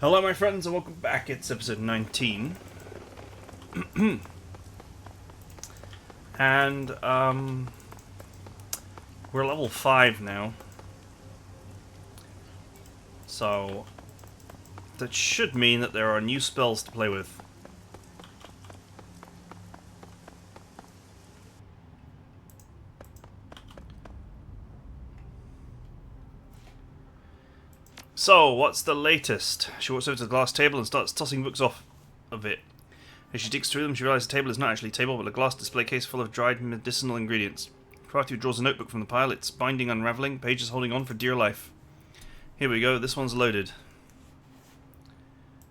Hello, my friends, and welcome back. It's episode 19. And, we're level 5 now. So, that should mean that there are new spells to play with. So, what's the latest? She walks over to the glass table and starts tossing books off of it. As she digs through them, she realizes the table is not actually a table, but a glass display case full of dried medicinal ingredients. Crafty draws a notebook from the pile, its binding unraveling, pages holding on for dear life. Here we go, this one's loaded.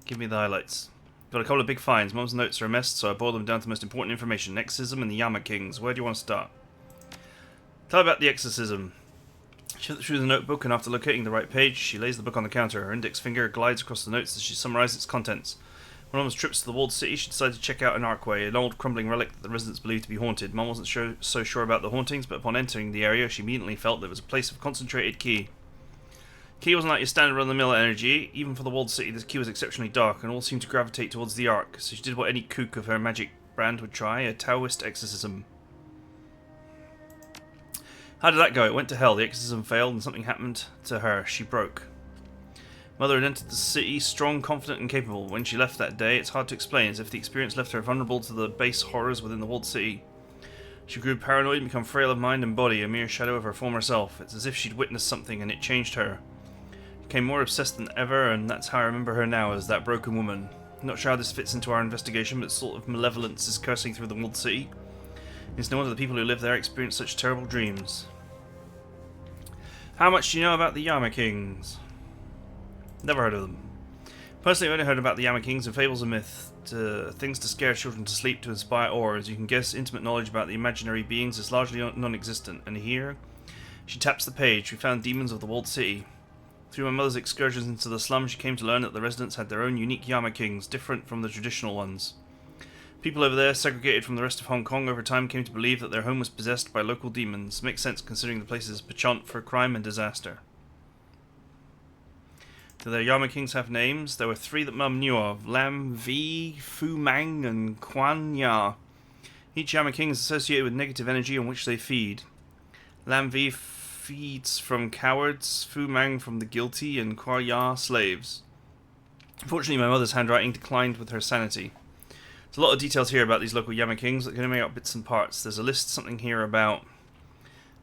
Give me the highlights. Got a couple of big finds. Mum's notes are a mess, so I boiled them down to the most important information. Exorcism and the Yama Kings. Where do you want to start? Tell about the exorcism. She flips through the notebook, and after locating the right page, she lays the book on the counter. Her index finger glides across the notes as she summarizes its contents. When Mum trips to the walled city, she decides to check out an archway, an old crumbling relic that the residents believed to be haunted. Mum wasn't so sure about the hauntings, but upon entering the area, she immediately felt there was a place of concentrated ki. Ki wasn't like your standard run-of-the-mill energy. Even for the walled city, this ki was exceptionally dark, and all seemed to gravitate towards the ark, so she did what any kook of her magic brand would try, a Taoist exorcism. How did that go? It went to hell. The exorcism failed, and something happened to her. She broke. Mother had entered the city strong, confident, and capable. When she left that day, it's hard to explain, as if the experience left her vulnerable to the base horrors within the walled city. She grew paranoid and became frail of mind and body, a mere shadow of her former self. It's as if she'd witnessed something, and it changed her. Became more obsessed than ever, and that's how I remember her now, as that broken woman. Not sure how this fits into our investigation, but sort of malevolence is cursing through the walled city. It's no wonder the people who live there experience such terrible dreams. How much do you know about the Yama Kings? Never heard of them. Personally, I've only heard about the Yama Kings and fables and myths, things to scare children to sleep, to inspire awe. As you can guess, intimate knowledge about the imaginary beings is largely non-existent. And here, she taps the page. We found demons of the walled city. Through my mother's excursions into the slums, she came to learn that the residents had their own unique Yama Kings, different from the traditional ones. People over there, segregated from the rest of Hong Kong, over time came to believe that their home was possessed by local demons. Makes sense considering the place is penchant for crime and disaster. Do their Yama Kings have names? There were 3 that Mum knew of: Lam Vi, Fu Mang, and Quan Ya. Each Yama King is associated with negative energy on which they feed. Lam Vi feeds from cowards, Fu Mang from the guilty, and Quan Ya slaves. Unfortunately, my mother's handwriting declined with her sanity. There's a lot of details here about these local Yama Kings that can make out bits and parts. There's a list, something here about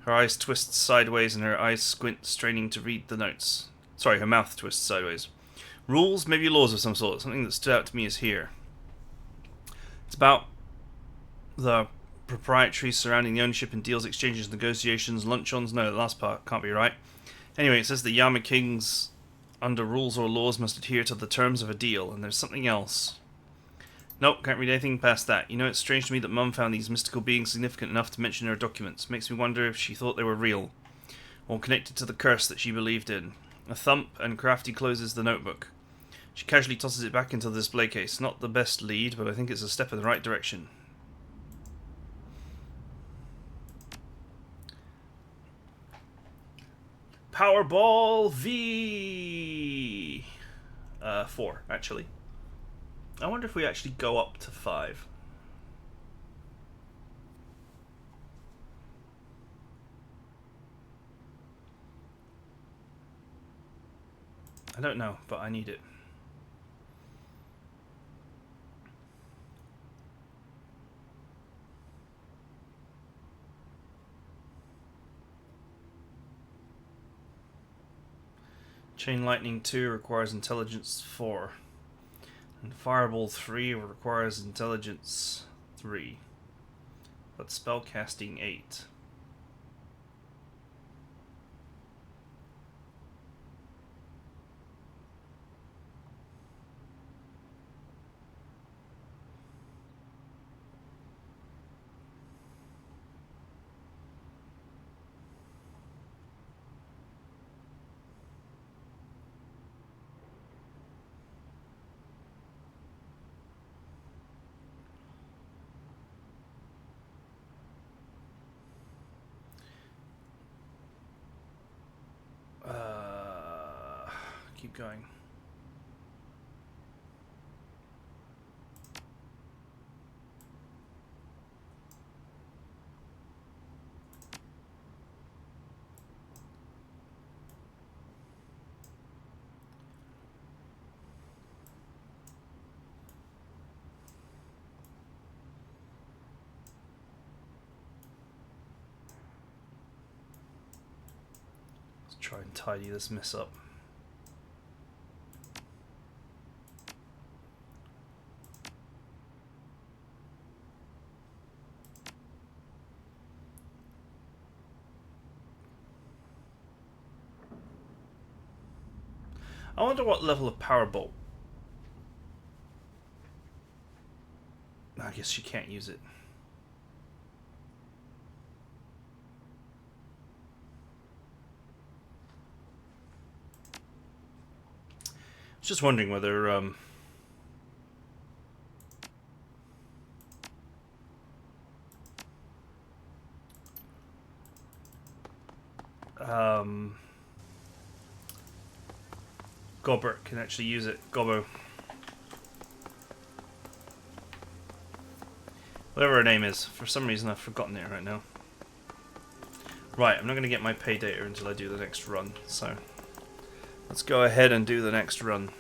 her eyes twist sideways and her eyes squint, straining to read the notes. Sorry, her mouth twists sideways. Rules, maybe laws of some sort. Something that stood out to me is here. It's about the proprietaries surrounding the ownership and deals, exchanges, negotiations, lunch-ons. No, the last part can't be right. Anyway, it says the Yama Kings, under rules or laws, must adhere to the terms of a deal, and there's something else. Nope, can't read anything past that. You know, it's strange to me that Mum found these mystical beings significant enough to mention in her documents. Makes me wonder if she thought they were real, or connected to the curse that she believed in. A thump, and Crafty closes the notebook. She casually tosses it back into the display case. Not the best lead, but I think it's a step in the right direction. Powerball V! 4, actually. I wonder if we actually go up to 5. I don't know, but I need it. Chain Lightning 2 requires Intelligence 4. And Fireball 3 requires Intelligence 3. But Spellcasting 8. Keep going. try and tidy this mess up. I wonder what level of power bolt. I guess she can't use it. I was just wondering whether Gobert can actually use it. Gobbo. Whatever her name is. For some reason I've forgotten it right now. Right, I'm not going to get my pay data until I do the next run, so let's go ahead and do the next run.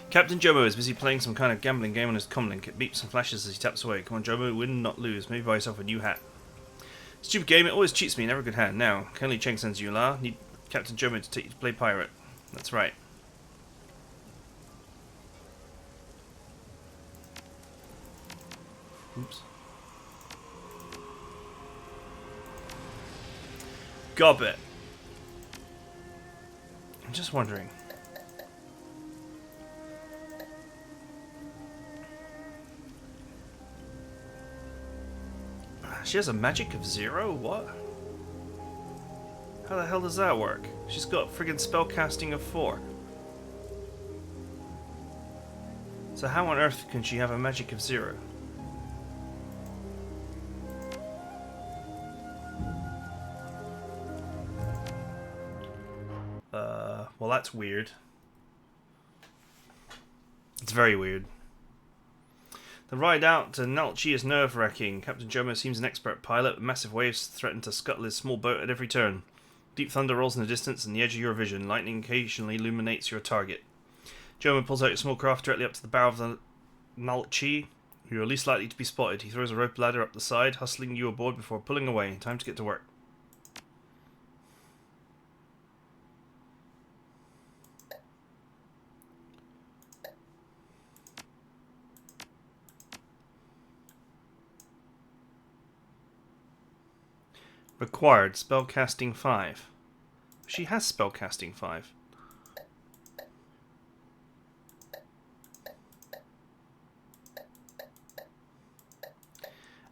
Captain Jomo is busy playing some kind of gambling game on his comlink. It beeps and flashes as he taps away. Come on, Jomo, win, not lose. Maybe buy yourself a new hat. Stupid game, it always cheats me, never a good hand. Now, Kenley Cheng sends you la. Need Captain Jomo to take you to play pirate. That's right. Oops. Gobbet. I'm just wondering. She has a magic of 0? What? How the hell does that work? She's got friggin' spellcasting of 4. So how on earth can she have a magic of 0? Well that's weird. It's very weird. The ride out to Nalchi is nerve-wracking. Captain Jomo seems an expert pilot, but massive waves threaten to scuttle his small boat at every turn. Deep thunder rolls in the distance and the edge of your vision. Lightning occasionally illuminates your target. Jomo pulls out your small craft directly up to the bow of the Nalchi. You are least likely to be spotted. He throws a rope ladder up the side, hustling you aboard before pulling away. Time to get to work. Required spellcasting 5. She has spellcasting 5.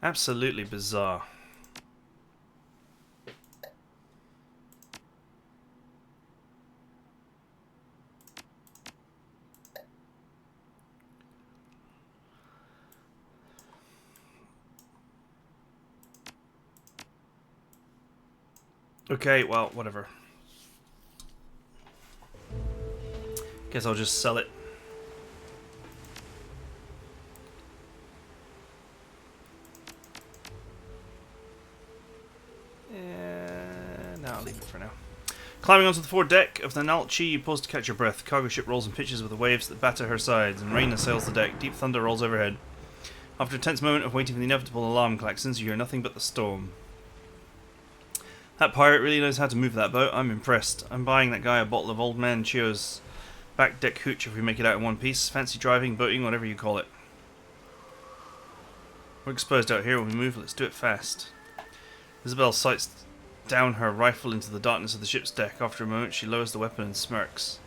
Absolutely bizarre. Okay, well, whatever. Guess I'll just sell it. And no, I'll leave it for now. Climbing onto the foredeck of the Nalchi, you pause to catch your breath. Cargo ship rolls and pitches with the waves that batter her sides, and rain assails the deck. Deep thunder rolls overhead. After a tense moment of waiting for the inevitable alarm klaxons, you hear nothing but the storm. That pirate really knows how to move that boat. I'm impressed. I'm buying that guy a bottle of Old Man Chio's back deck hooch if we make it out in one piece. Fancy driving, boating, whatever you call it. We're exposed out here when we move. Let's do it fast. Isabel sights down her rifle into the darkness of the ship's deck. After a moment, she lowers the weapon and smirks.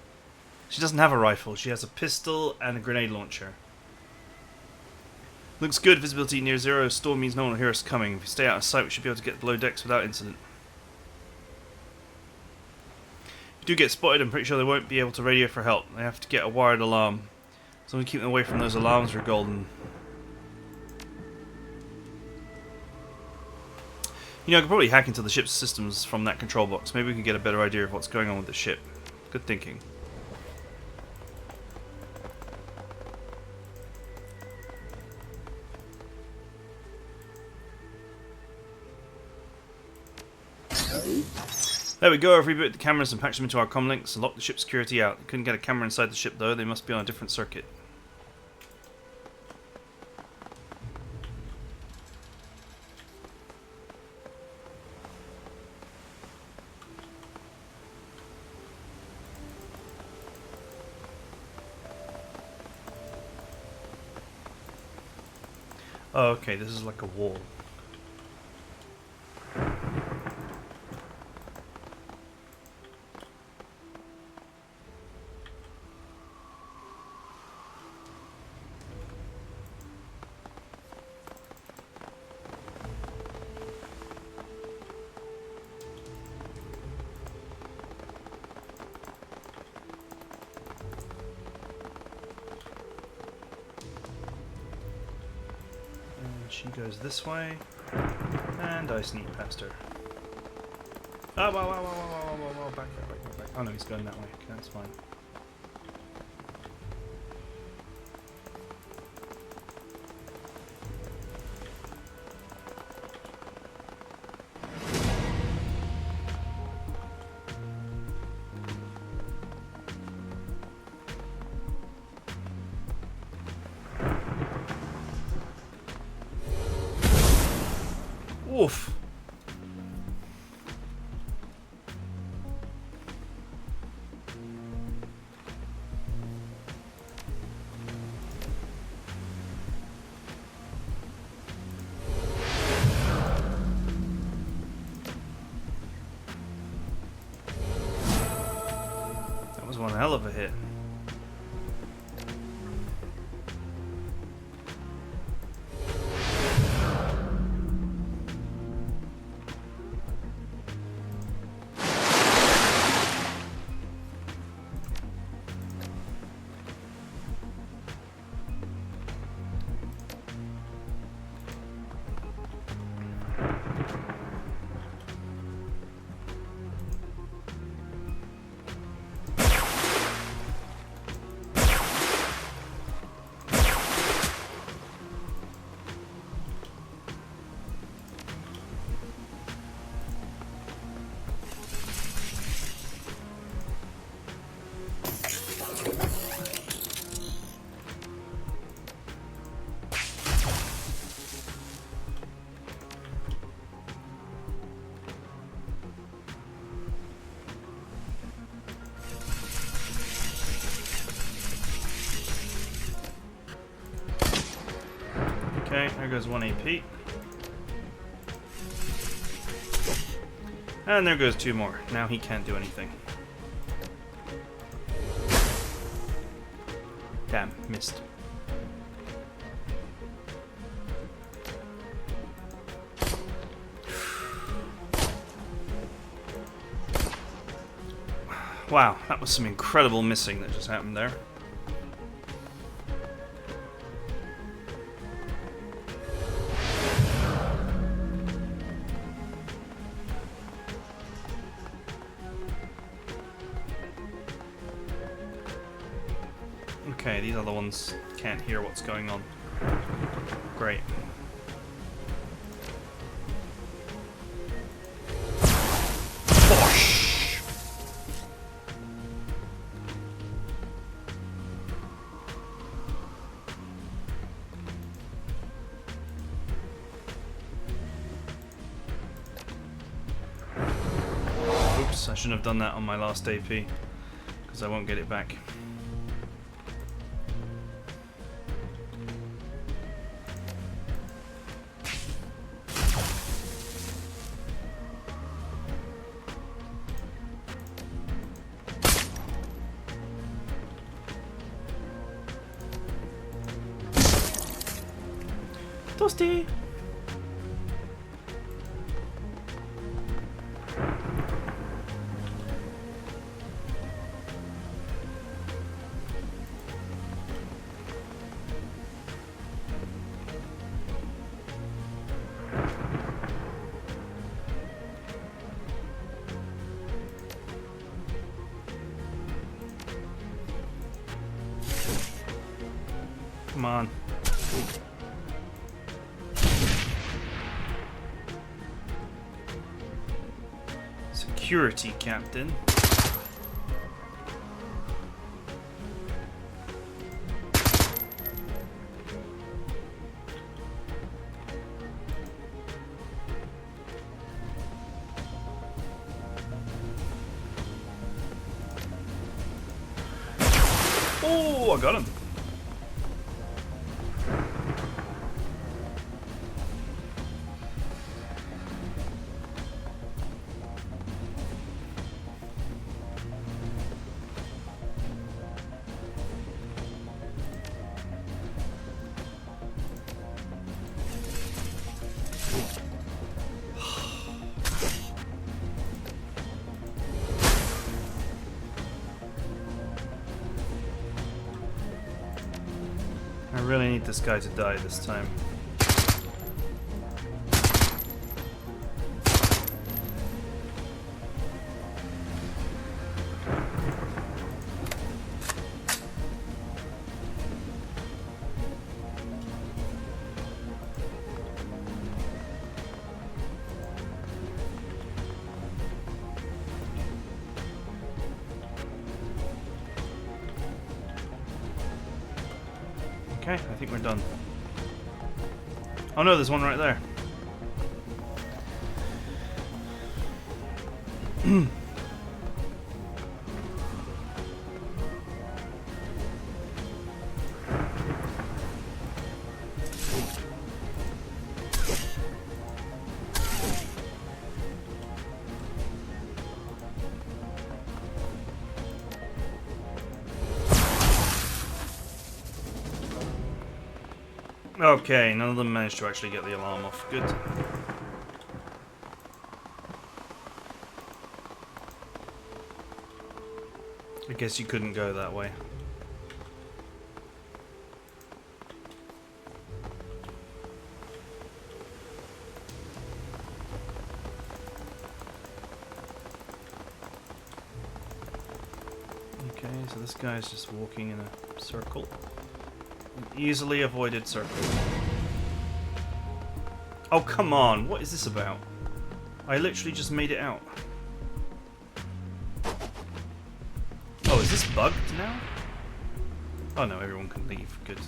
She doesn't have a rifle. She has a pistol and a grenade launcher. Looks good. Visibility near 0. Storm means no one will hear us coming. If we stay out of sight, we should be able to get below decks without incident. If we do get spotted, I'm pretty sure they won't be able to radio for help. They have to get a wired alarm. So we keep them away from those alarms, we're golden. You know, I could probably hack into the ship's systems from that control box. Maybe we can get a better idea of what's going on with the ship. Good thinking. There we go, I've rebooted the cameras and patched them into our comlinks and locked the ship security out. Couldn't get a camera inside the ship though, they must be on a different circuit. Oh, okay, this is like a wall. She goes this way, and I sneak past her. Oh, whoa, back. Oh no, he's going that way. Okay, that's fine. Oof. That was one hell of a hit. Okay, there goes 1 AP. And there goes 2 more. Now he can't do anything. Damn, missed. Wow, that was some incredible missing that just happened there. Okay, these other ones can't hear what's going on. Great. Bosh! Oops, I shouldn't have done that on my last AP, because I won't get it back. Toasty! Come on. security captain. Oh, I got him. I really need this guy to die this time. Okay, I think we're done. Oh no, there's one right there. Okay, none of them managed to actually get the alarm off. Good. I guess you couldn't go that way. Okay, so this guy's just walking in a circle. An easily avoided circle. Oh, come on! What is this about? I literally just made it out. Oh, is this bugged now? Oh no, everyone can leave. Good.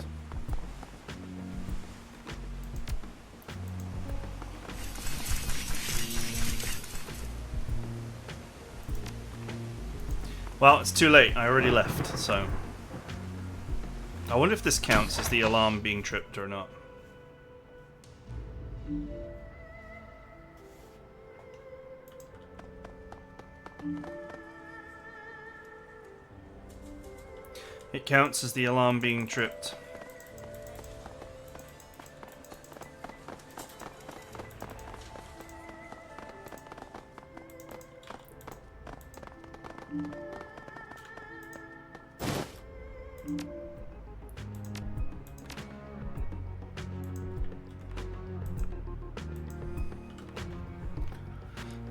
Well, it's too late. I already left, so... I wonder if this counts as the alarm being tripped or not. It counts as the alarm being tripped.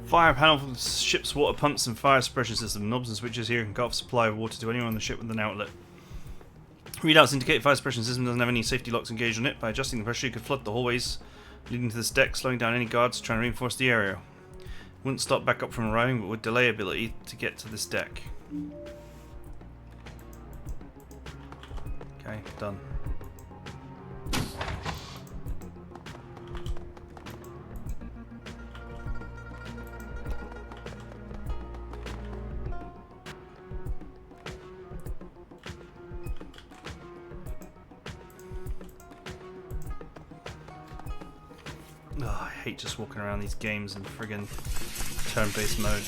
Fire panel from the ship's water pumps and fire suppression system. Knobs and switches here can cut off supply of water to anyone on the ship with an outlet. Readouts indicate fire suppression system doesn't have any safety locks engaged on it. By adjusting the pressure, you could flood the hallways leading to this deck, slowing down any guards trying to reinforce the area. Wouldn't stop backup from arriving, but would delay ability to get to this deck. Okay, done. Oh, I hate just walking around these games in friggin' turn-based mode.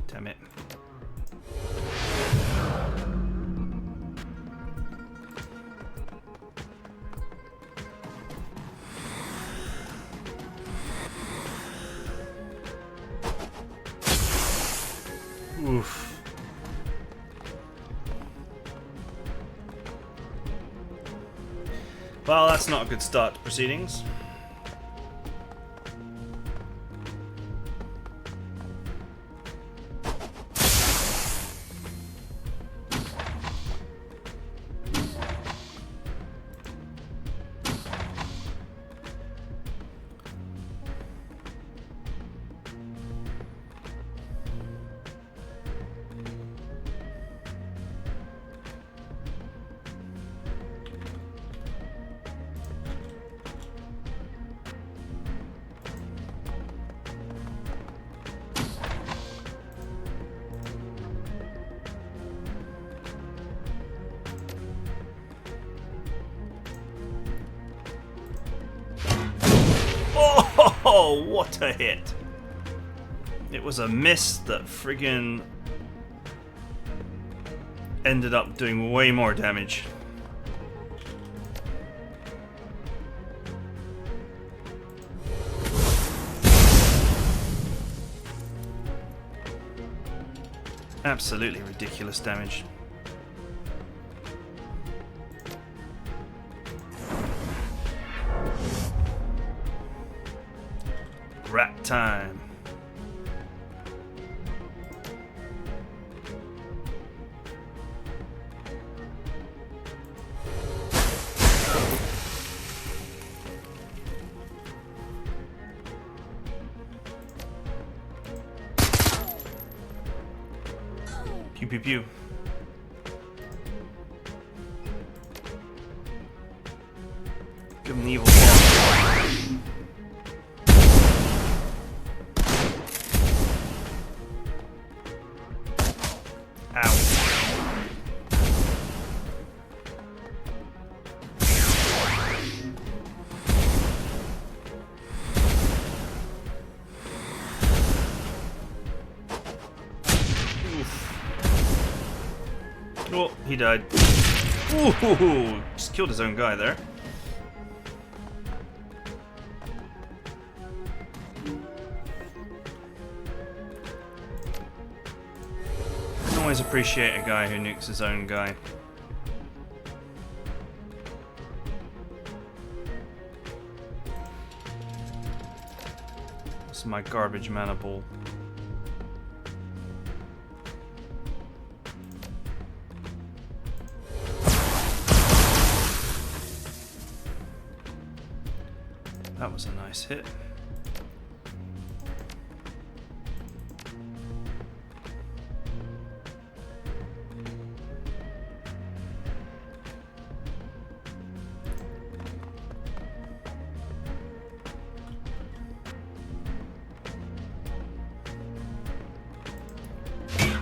Damn it. Oof. Well, that's not a good start to proceedings. Oh, what a hit! It was a miss that friggin' ended up doing way more damage. Absolutely ridiculous damage. Rat time. Pew pew pew. Give him the evil ball. Ow. Oh, he died. Ooh, just killed his own guy there. I always appreciate a guy who nukes his own guy. This is my garbage mana ball. That was a nice hit.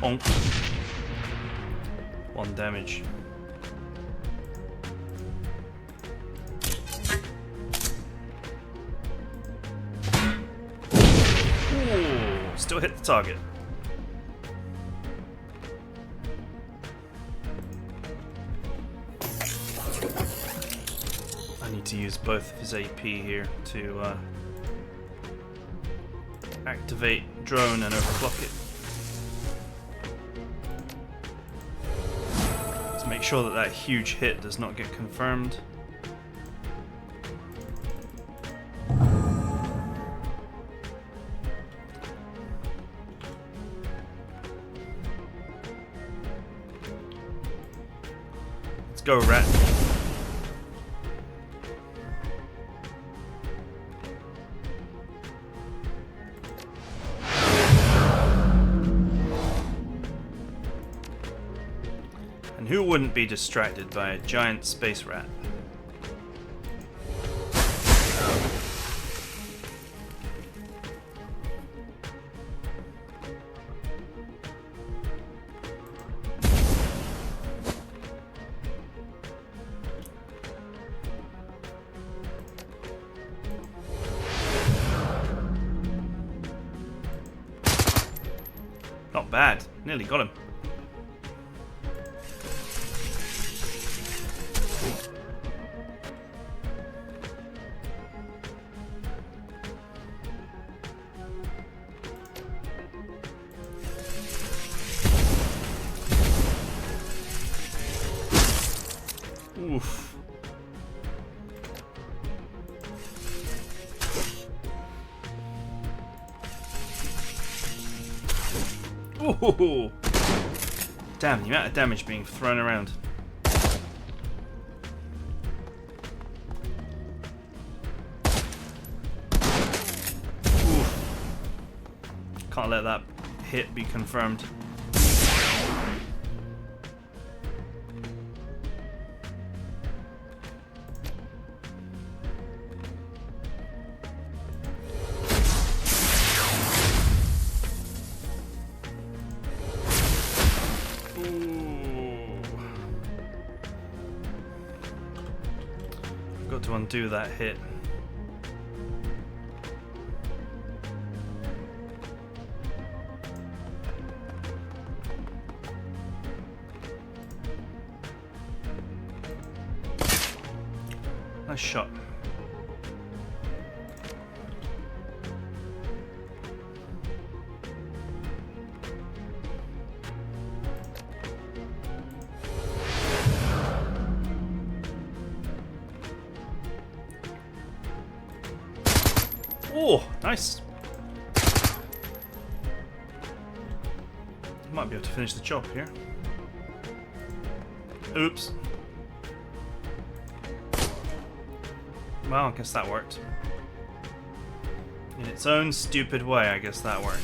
Bonk. 1 damage. Ooh, still hit the target. I need to use both of his AP here to activate drone and overclock it. Let's make sure that that huge hit does not get confirmed. Let's go, rat. And who wouldn't be distracted by a giant space rat? Not bad. Nearly got him. Oof. Ooh. Damn, the amount of damage being thrown around. Oof. Can't let that hit be confirmed. Got to undo that hit. Nice shot. Oh, nice. Might be able to finish the job here. Oops. Well, I guess that worked. In its own stupid way, I guess that worked.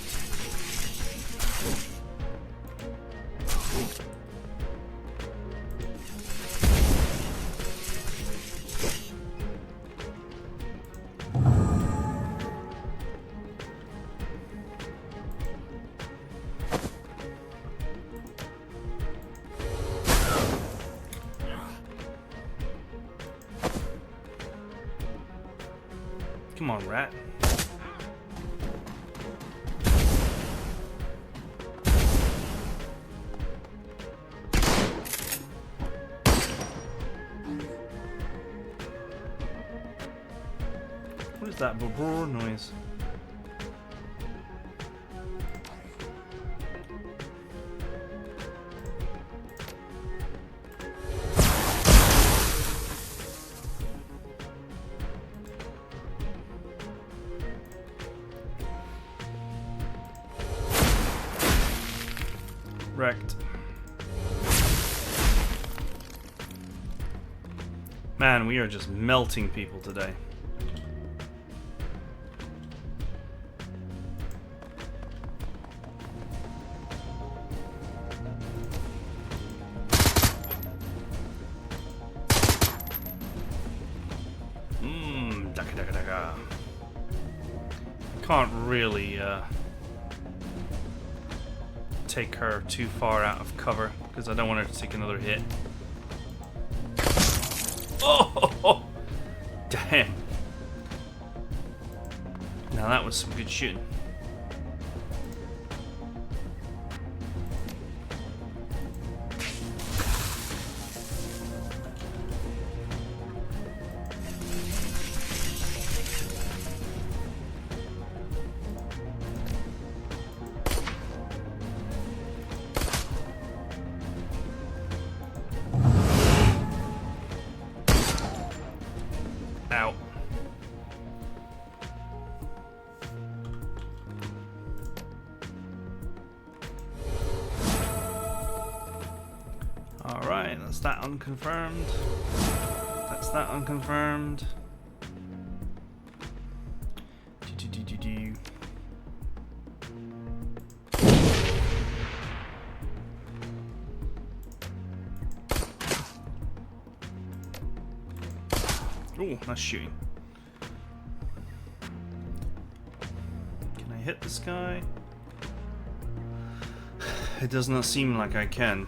Come on, rat. What is that brrr noise? Wrecked. Man, we are just melting people today. Daka daka daka. Can't really take her too far out of cover because I don't want her to take another hit. Oh, damn. Now that was some good shooting. Ow. Alright, that's that unconfirmed. That's that unconfirmed. Oh, nice shooting. Can I hit this guy? It does not seem like I can.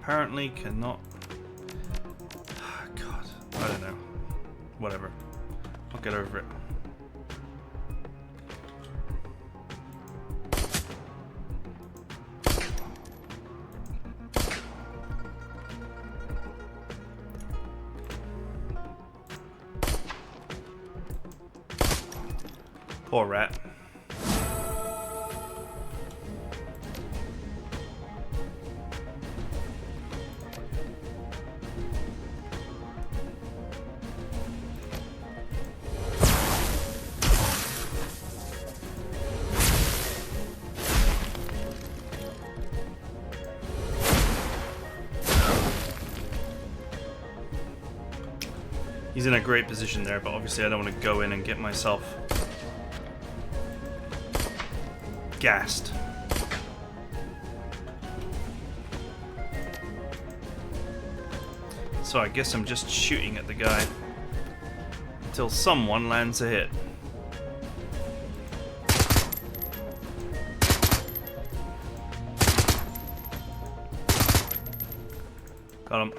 Apparently cannot. God, I don't know. Whatever. I'll get over it. Poor rat. He's in a great position there, but obviously I don't want to go in and get myself gassed. So I guess I'm just shooting at the guy until someone lands a hit. Got him.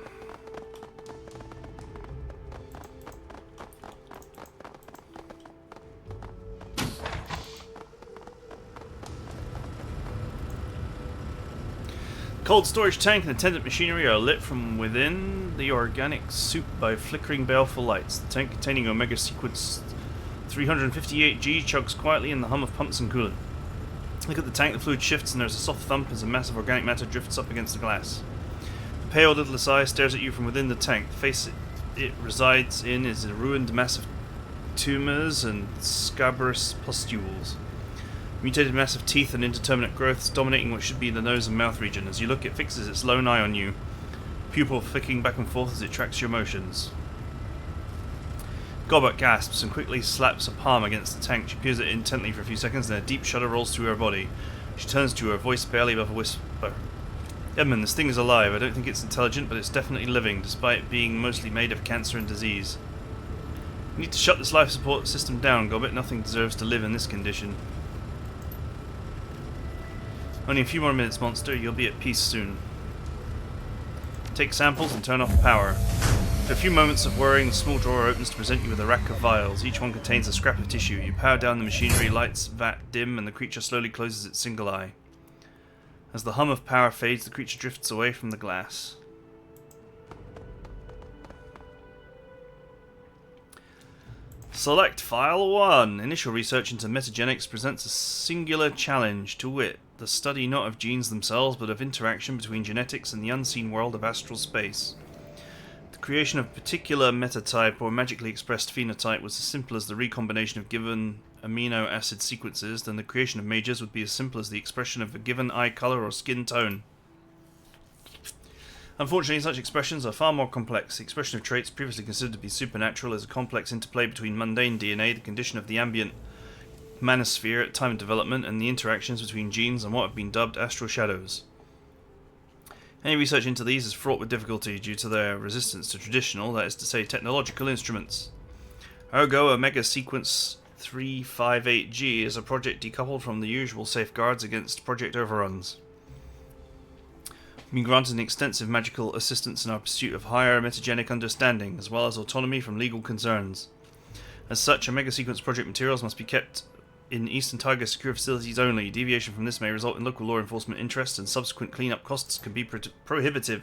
Cold storage tank and attendant machinery are lit from within the organic soup by flickering baleful lights. The tank containing Omega Sequence 358G chugs quietly in the hum of pumps and coolant. Look at the tank, the fluid shifts and there's a soft thump as a mass of organic matter drifts up against the glass. The pale little Asai stares at you from within the tank. The face it resides in is a ruined mass of tumours and scabrous pustules. Mutated mass of teeth and indeterminate growths dominating what should be the nose and mouth region. As you look, it fixes its lone eye on you, pupil flicking back and forth as it tracks your motions. Gobbert gasps and quickly slaps a palm against the tank. She peers at it intently for a few seconds, then a deep shudder rolls through her body. She turns to her voice barely above a whisper. Edmund, this thing is alive. I don't think it's intelligent, but it's definitely living, despite being mostly made of cancer and disease. You need to shut this life support system down, Gobbert. Nothing deserves to live in this condition. Only a few more minutes, monster. You'll be at peace soon. Take samples and turn off power. After a few moments of worrying, the small drawer opens to present you with a rack of vials. Each one contains a scrap of tissue. You power down the machinery, lights vat dim, and the creature slowly closes its single eye. As the hum of power fades, the creature drifts away from the glass. Select File 1. Initial research into metagenics presents a singular challenge, to wit, the study not of genes themselves, but of interaction between genetics and the unseen world of astral space. The creation of a particular metatype or magically expressed phenotype was as simple as the recombination of given amino acid sequences, then the creation of mages would be as simple as the expression of a given eye color or skin tone. Unfortunately, such expressions are far more complex. The expression of traits previously considered to be supernatural is a complex interplay between mundane DNA, the condition of the ambient manosphere at time of development, and the interactions between genes and what have been dubbed astral shadows. Any research into these is fraught with difficulty due to their resistance to traditional, that is to say technological instruments. Ergo, Omega Sequence 358G is a project decoupled from the usual safeguards against project overruns. We've been granted extensive magical assistance in our pursuit of higher metagenic understanding, as well as autonomy from legal concerns. As such, Omega Sequence project materials must be kept in Eastern Tiger secure facilities only. Deviation from this may result in local law enforcement interests, and subsequent cleanup costs can be prohibitive.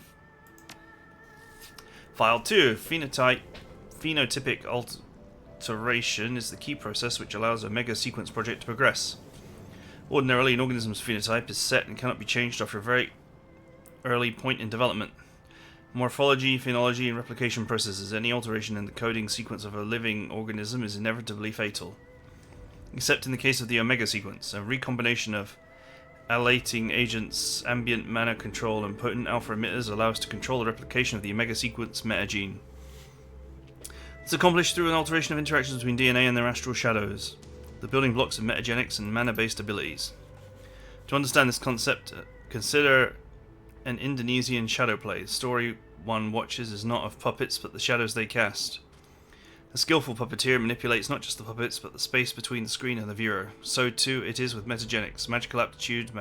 File 2. Phenotypic alteration is the key process which allows a Omega Sequence project to progress. Ordinarily, an organism's phenotype is set and cannot be changed after a very early point in development. Morphology, phenology, and replication processes. Any alteration in the coding sequence of a living organism is inevitably fatal. Except in the case of the Omega Sequence, a recombination of alating agents, ambient mana control, and potent alpha emitters allow us to control the replication of the Omega Sequence metagene. It's accomplished through an alteration of interactions between DNA and their astral shadows, the building blocks of metagenics and mana-based abilities. To understand this concept, consider an Indonesian shadow play. The story one watches is not of puppets, but the shadows they cast. A skillful puppeteer manipulates not just the puppets, but the space between the screen and the viewer. So too it is with metagenics. Magical aptitude,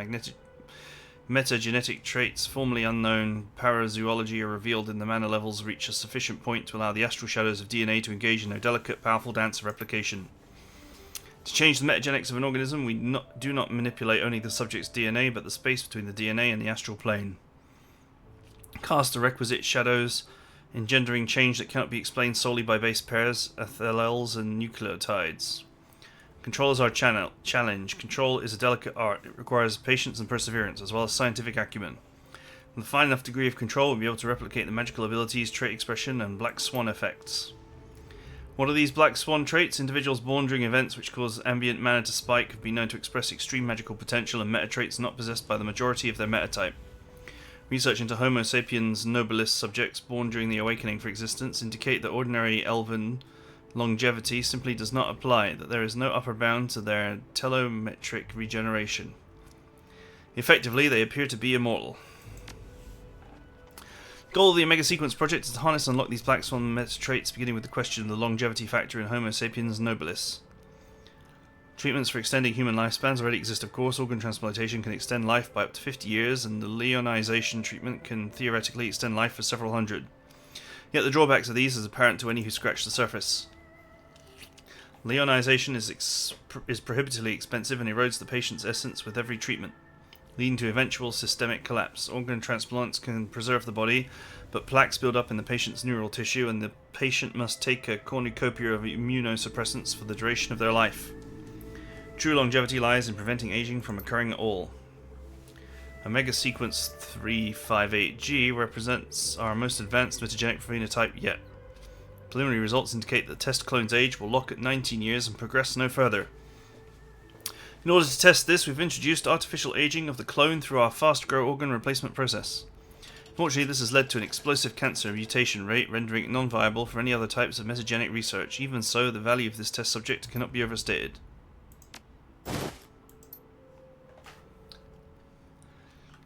metagenetic traits formerly unknown, parazoology are revealed in the mana levels reach a sufficient point to allow the astral shadows of DNA to engage in their delicate, powerful dance of replication. To change the metagenics of an organism, we do not manipulate only the subject's DNA, but the space between the DNA and the astral plane. Cast the requisite shadows, engendering change that cannot be explained solely by base pairs, allels, and nucleotides. Control is our challenge. Control is a delicate art. It requires patience and perseverance, as well as scientific acumen. With a fine enough degree of control, we'll be able to replicate the magical abilities, trait expression, and black swan effects. What are these black swan traits? Individuals born during events which cause ambient mana to spike have been known to express extreme magical potential and meta traits not possessed by the majority of their metatype. Research into Homo sapiens nobilis subjects born during the awakening for existence indicate that ordinary elven longevity simply does not apply, that there is no upper bound to their telometric regeneration. Effectively, they appear to be immortal. The goal of the Omega Sequence project is to harness and unlock these black swan meta traits, beginning with the question of the longevity factor in Homo sapiens nobilis. Treatments for extending human lifespans already exist, of course. Organ transplantation can extend life by up to 50 years, and the leonization treatment can theoretically extend life for several hundred. Yet the drawbacks of these is apparent to any who scratch the surface. Leonization is prohibitively expensive and erodes the patient's essence with every treatment, leading to eventual systemic collapse. Organ transplants can preserve the body, but plaques build up in the patient's neural tissue, and the patient must take a cornucopia of immunosuppressants for the duration of their life. True longevity lies in preventing aging from occurring at all. Omega Sequence 358G represents our most advanced metagenic phenotype yet. Preliminary results indicate that the test clone's age will lock at 19 years and progress no further. In order to test this, we've introduced artificial aging of the clone through our fast-grow organ replacement process. Fortunately, this has led to an explosive cancer mutation rate, rendering it non-viable for any other types of metagenic research. Even so, the value of this test subject cannot be overstated.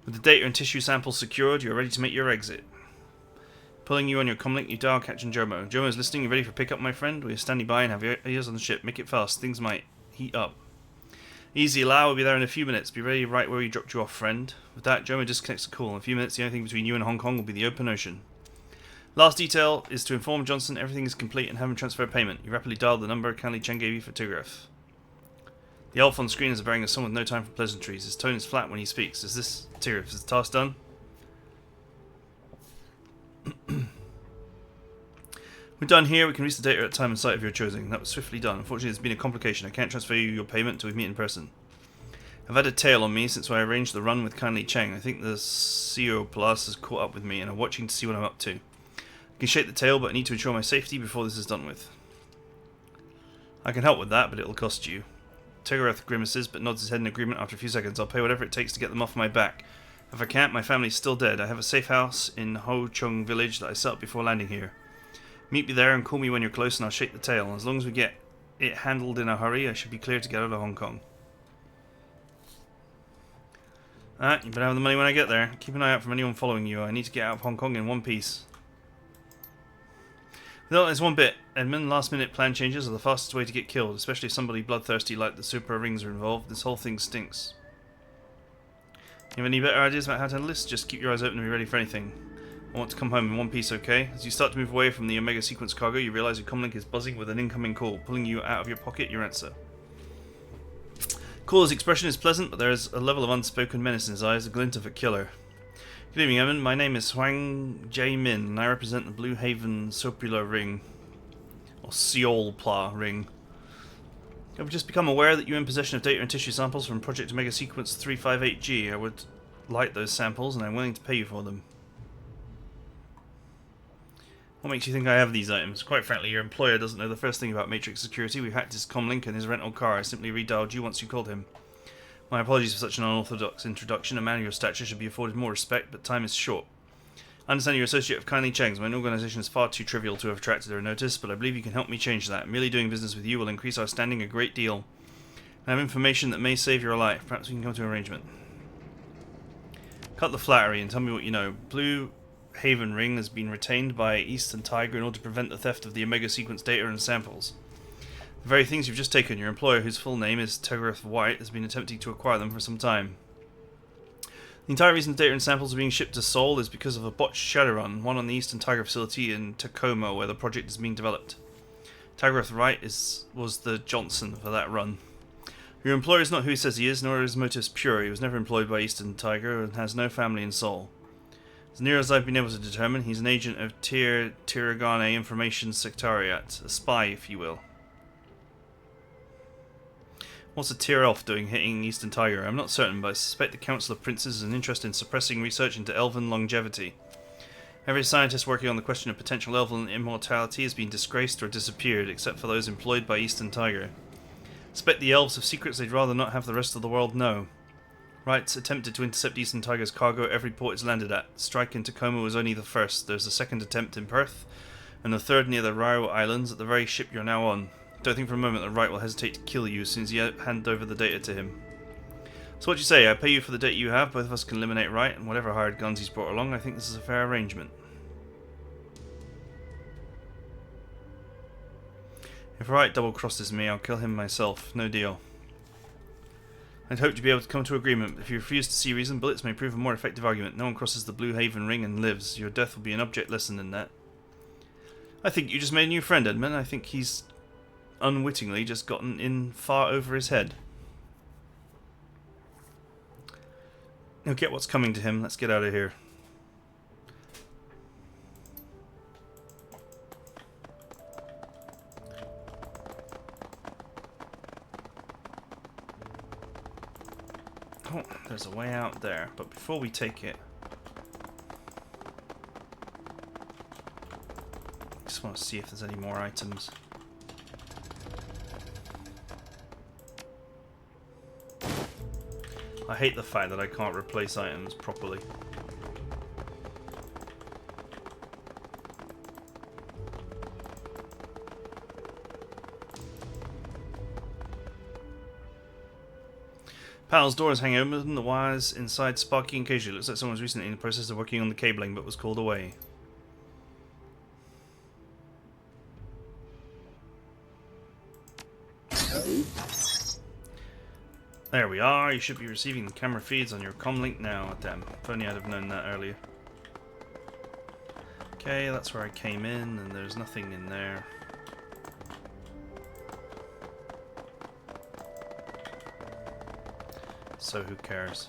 With the data and tissue samples secured, you are ready to make your exit. Pulling you on your comlink, you dial Captain Jomo. Jomo is listening. You ready for pickup, my friend? We are standing by and have your ears on the ship. Make it fast. Things might heat up. Easy, Lau. We'll be there in a few minutes. Be ready right where we dropped you off, friend. With that, Jomo disconnects the call. In a few minutes, the only thing between you and Hong Kong will be the open ocean. Last detail is to inform Johnson everything is complete and have him transfer payment. You rapidly dialed the number Canley Chen gave you for Tigreth. The elf on screen is bearing a son with no time for pleasantries. His tone is flat when he speaks. Is this Tigreth? Is the task done? We're done here. We can reach the data at time and site of your choosing. That was swiftly done. Unfortunately, there's been a complication. I can't transfer you your payment until we meet in person. I've had a tail on me since I arranged the run with Kindly Cheng. I think the CO Plus has caught up with me and are watching to see what I'm up to. I can shake the tail, but I need to ensure my safety before this is done with. I can help with that, but it'll cost you. Tigreth grimaces, but nods his head in agreement after a few seconds. I'll pay whatever it takes to get them off my back. If I can't, my family's still dead. I have a safe house in Ho Chung village that I set up before landing here. Meet me there and call me when you're close and I'll shake the tail. As long as we get it handled in a hurry, I should be clear to get out of Hong Kong. Alright, you better have the money when I get there. Keep an eye out for anyone following you. I need to get out of Hong Kong in one piece. No, there's one bit. Edmund, last minute plan changes are the fastest way to get killed, especially if somebody bloodthirsty like the Super Rings are involved. This whole thing stinks. You have any better ideas about how to handle this? Just keep your eyes open and be ready for anything. I want to come home in one piece, okay? As you start to move away from the Omega Sequence cargo, you realise your comlink is buzzing with an incoming call. Pulling you out of your pocket, your answer. Caller's expression is pleasant, but there is a level of unspoken menace in his eyes, a glint of a killer. Good evening, Evan. My name is Huang Jae-min, and I represent the Blue Haven Sopular Ring. Or Seol-Pla Ring. I've just become aware that you're in possession of data and tissue samples from Project Omega Sequence 358G. I would like those samples, and I'm willing to pay you for them. What makes you think I have these items? Quite frankly, your employer doesn't know the first thing about Matrix security. We hacked his comlink and his rental car. I simply redialed you once you called him. My apologies for such an unorthodox introduction. A man of your stature should be afforded more respect, but time is short. I understand you're associate of Kindly Cheng's. My organisation is far too trivial to have attracted their notice, but I believe you can help me change that. Merely doing business with you will increase our standing a great deal. I have information that may save your life. Perhaps we can come to an arrangement. Cut the flattery and tell me what you know. Blue Haven Ring has been retained by Eastern Tiger in order to prevent the theft of the Omega Sequence data and samples. The very things you've just taken, your employer, whose full name is Tigreth White, has been attempting to acquire them for some time. The entire reason data and samples are being shipped to Seoul is because of a botched Shadowrun, one on the Eastern Tiger facility in Tacoma, where the project is being developed. Tigreth White was the Johnson for that run. Your employer is not who he says he is, nor are his motives pure. He was never employed by Eastern Tiger and has no family in Seoul. As near as I've been able to determine, he's an agent of Tiragane Information Secretariat, a spy, if you will. What's a Tier Elf doing hitting Eastern Tiger? I'm not certain, but I suspect the Council of Princes has an interest in suppressing research into elven longevity. Every scientist working on the question of potential elven immortality has been disgraced or disappeared, except for those employed by Eastern Tiger. I suspect the elves have secrets they'd rather not have the rest of the world know. Wrights attempted to intercept Eastern Tiger's cargo at every port it's landed at. The strike in Tacoma was only the first. There's a second attempt in Perth, and the third near the Rio Islands at the very ship you're now on. Don't think for a moment that Wright will hesitate to kill you as soon as you hand over the data to him. So what do you say? I pay you for the debt you have, both of us can eliminate right, and whatever hired guns he's brought along, I think this is a fair arrangement. If Wright double-crosses me, I'll kill him myself. No deal. I'd hoped to be able to come to agreement, but if you refuse to see reason, bullets may prove a more effective argument. No one crosses the Blue Haven ring and lives. Your death will be an object lesson in that. I think you just made a new friend, Edmund. I think he's unwittingly just gotten in far over his head. He'll get what's coming to him. Let's get out of here. Oh, there's a way out there, but before we take it, I just want to see if there's any more items. I hate the fact that I can't replace items properly. Panel's doors hang open, the wires inside sparking occasionally. Looks like someone was recently in the process of working on the cabling but was called away. There we are, you should be receiving the camera feeds on your comlink now. Damn, if only I'd have known that earlier. Okay, that's where I came in, and there's nothing in there. So who cares?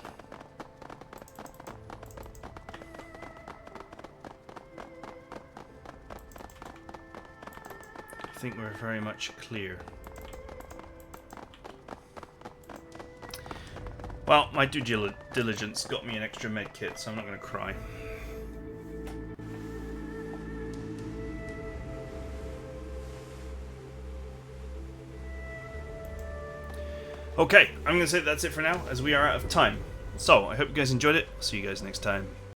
I think we're very much clear. Well, my due diligence got me an extra med kit, so I'm not going to cry. Okay, I'm going to say that's it for now, as we are out of time. So, I hope you guys enjoyed it. See you guys next time.